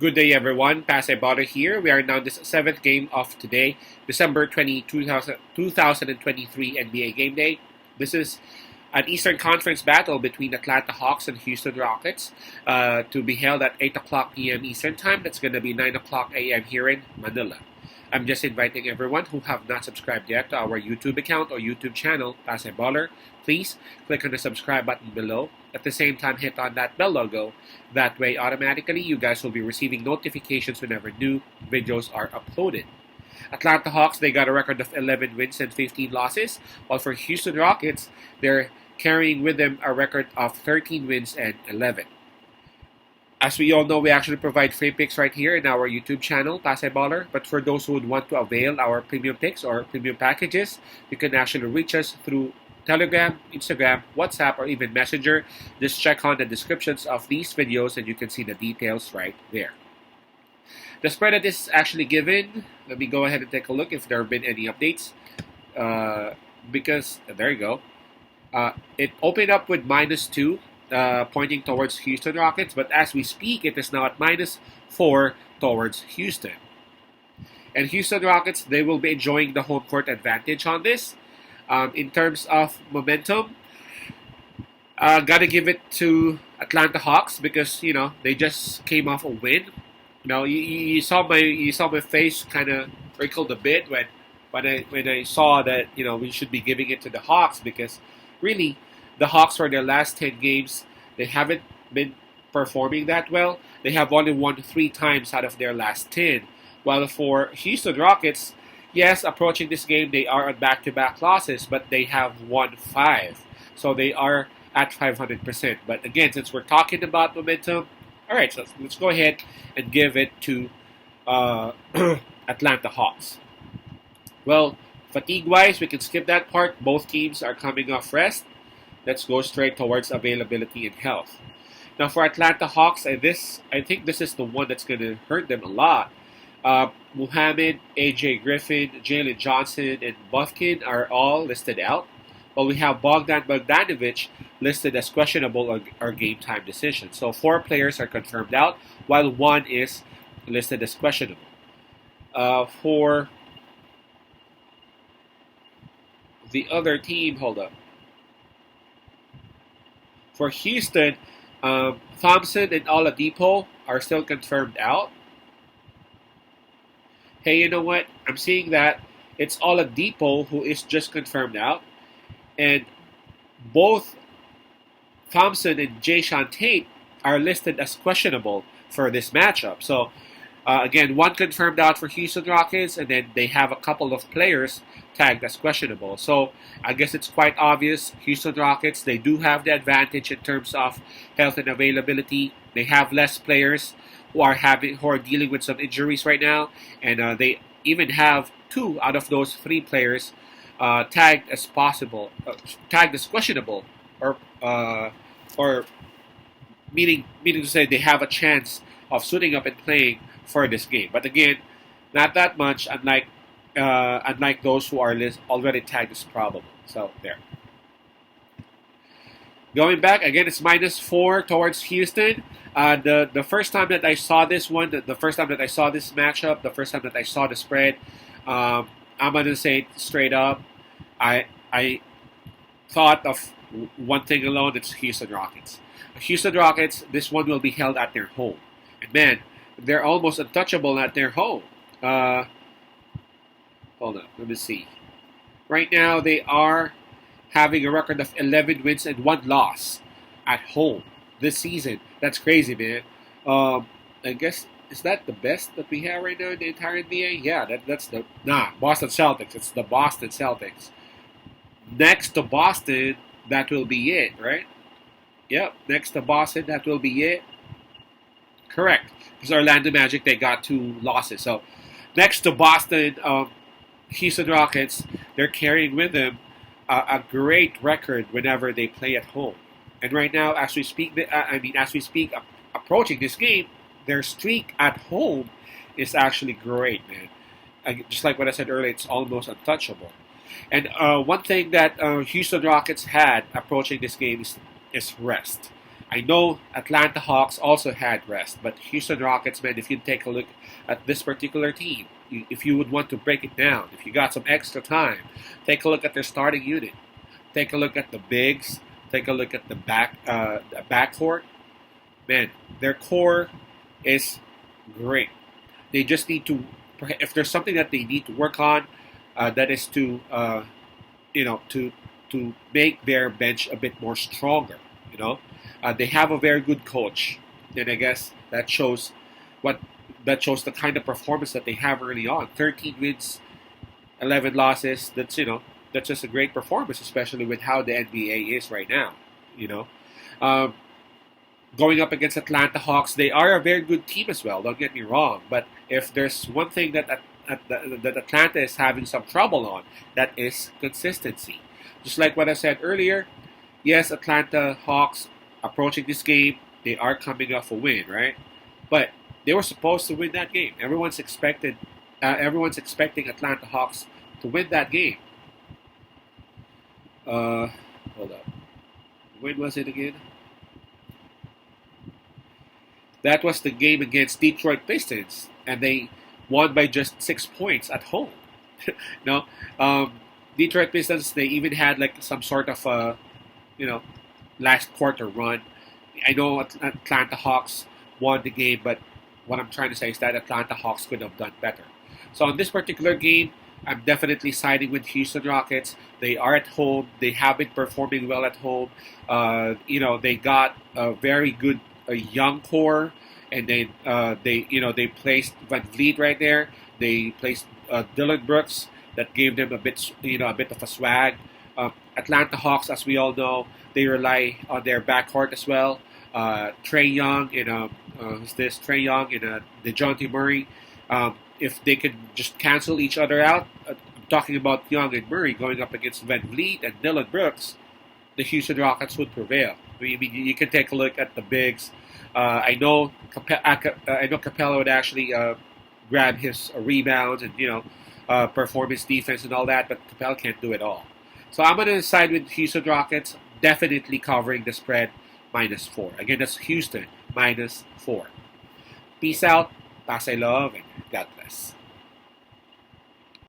Good day, everyone. Pasay Butter here. We are now in this seventh game of today, December 2023 NBA Game Day. This is an Eastern Conference battle between Atlanta Hawks and Houston Rockets to be held at 8 o'clock p.m. Eastern Time. That's going to be 9 o'clock a.m. here in Manila. I'm just inviting everyone who have not subscribed yet to our YouTube account or YouTube channel, Pasay Baller. Please click on the subscribe button below. At the same time, hit on that bell logo. That way, automatically, you guys will be receiving notifications whenever new videos are uploaded. Atlanta Hawks, they got a record of 11 wins and 15 losses, while for Houston Rockets, they're carrying with them a record of 13 wins and 11. As we all know, we actually provide free picks right here in our YouTube channel, Pasay Baller. But for those who would want to avail our premium picks or premium packages, you can actually reach us through Telegram, Instagram, WhatsApp, or even Messenger. Just check on the descriptions of these videos and you can see the details right there. The spread that is actually given, let me go ahead and take a look if there have been any updates. Because, there you go. It opened up with -2. Pointing towards Houston Rockets, but as we speak, it is now at -4 towards Houston. And Houston Rockets, they will be enjoying the home court advantage on this. In terms of momentum, gotta give it to Atlanta Hawks because they just came off a win. You saw my face kind of wrinkled a bit when I saw that we should be giving it to the Hawks because really. The Hawks, for their last 10 games, they haven't been performing that well. They have only won 3 times out of their last 10. While for Houston Rockets, yes, approaching this game, they are on back-to-back losses, but they have won 5. So they are at 500%. But again, since we're talking about momentum, all right, so let's go ahead and give it to Atlanta Hawks. Well, fatigue-wise, we can skip that part. Both teams are coming off rest. Let's go straight towards availability and health. Now for Atlanta Hawks, I think this is the one that's going to hurt them a lot. Muhammad, AJ Griffin, Jalen Johnson, and Bufkin are all listed out. While we have Bogdan Bogdanovic listed as questionable or game time decision. So 4 players are confirmed out, while 1 is listed as questionable. For the other team, hold up. For Houston, Thompson and Oladipo are still confirmed out. Hey, you know what? I'm seeing that it's Oladipo who is just confirmed out. And both Thompson and Jae'Sean Tate are listed as questionable for this matchup. So, again, 1 confirmed out for Houston Rockets, and then they have a couple of players tagged as questionable. So I guess it's quite obvious Houston Rockets, they do have the advantage in terms of health and availability. They have less players who are dealing with some injuries right now, and they even have 2 out of those 3 players tagged as questionable, or meaning to say they have a chance of suiting up and playing for this game. But again, not that much, unlike those who are already tagged as probable. So there. Going back, again, it's -4 towards Houston. The first time that I saw this one, the first time that I saw this matchup, the first time that I saw the spread, I'm going to say it straight up, I thought of one thing alone, it's Houston Rockets. Houston Rockets, this one will be held at their home. And man, they're almost untouchable at their home. Hold on, let me see. Right now, they are having a record of 11 wins and 1 loss at home this season. That's crazy, man. I guess, is that the best that we have right now in the entire NBA? Yeah, that's the... Boston Celtics. It's the Boston Celtics. Next to Boston, that will be it, right? Yep, next to Boston, that will be it. Correct. Because Orlando Magic, they got 2 losses. So, next to Boston, Houston Rockets, they're carrying with them a great record whenever they play at home. And right now, as we speak, approaching this game, their streak at home is actually great, man. Just like what I said earlier, it's almost untouchable. And one thing that Houston Rockets had approaching this game is rest. I know Atlanta Hawks also had rest, but Houston Rockets, man, if you take a look at this particular team, if you would want to break it down, if you got some extra time, take a look at their starting unit. Take a look at the bigs. Take a look at the backcourt. Man, their core is great. They just need to, if there's something that they need to work on, that is to, to make their bench a bit more stronger. You know, they have a very good coach, and I guess what that shows the kind of performance that they have early on. 13 wins, 11 losses. That's just a great performance, especially with how the NBA is right now. You know, um, going up against Atlanta Hawks, they are a very good team as well. Don't get me wrong, but if there's one thing that Atlanta is having some trouble on, that is consistency. Just like what I said earlier, yes, Atlanta Hawks approaching this game, they are coming off a win, right? But they were supposed to win that game. Everyone's expecting Atlanta Hawks to win that game. Hold up. When was it again? That was the game against Detroit Pistons, and they won by just 6 points at home. no, Detroit Pistons. They even had like some sort of you know, last quarter run. I know Atlanta Hawks won the game, but what I'm trying to say is that Atlanta Hawks could have done better. So in this particular game, I'm definitely siding with Houston Rockets. They are at home. They have been performing well at home. They got a very good young core, and they placed Van Vliet right there. They placed Dylan Brooks. That gave them a bit of a swag. Atlanta Hawks, as we all know, they rely on their backcourt as well. Trae Young Trae Young and DeJounte Murray. If they could just cancel each other out, I'm talking about Young and Murray going up against Van Vliet and Dylan Brooks, the Houston Rockets would prevail. I mean, you can take a look at the bigs. I know Capella would actually grab his rebounds and perform his defense and all that, but Capella can't do it all. So I'm going to side with Houston Rockets, definitely covering the spread -4. Again, that's Houston -4. Peace out, Pasay love, and God bless.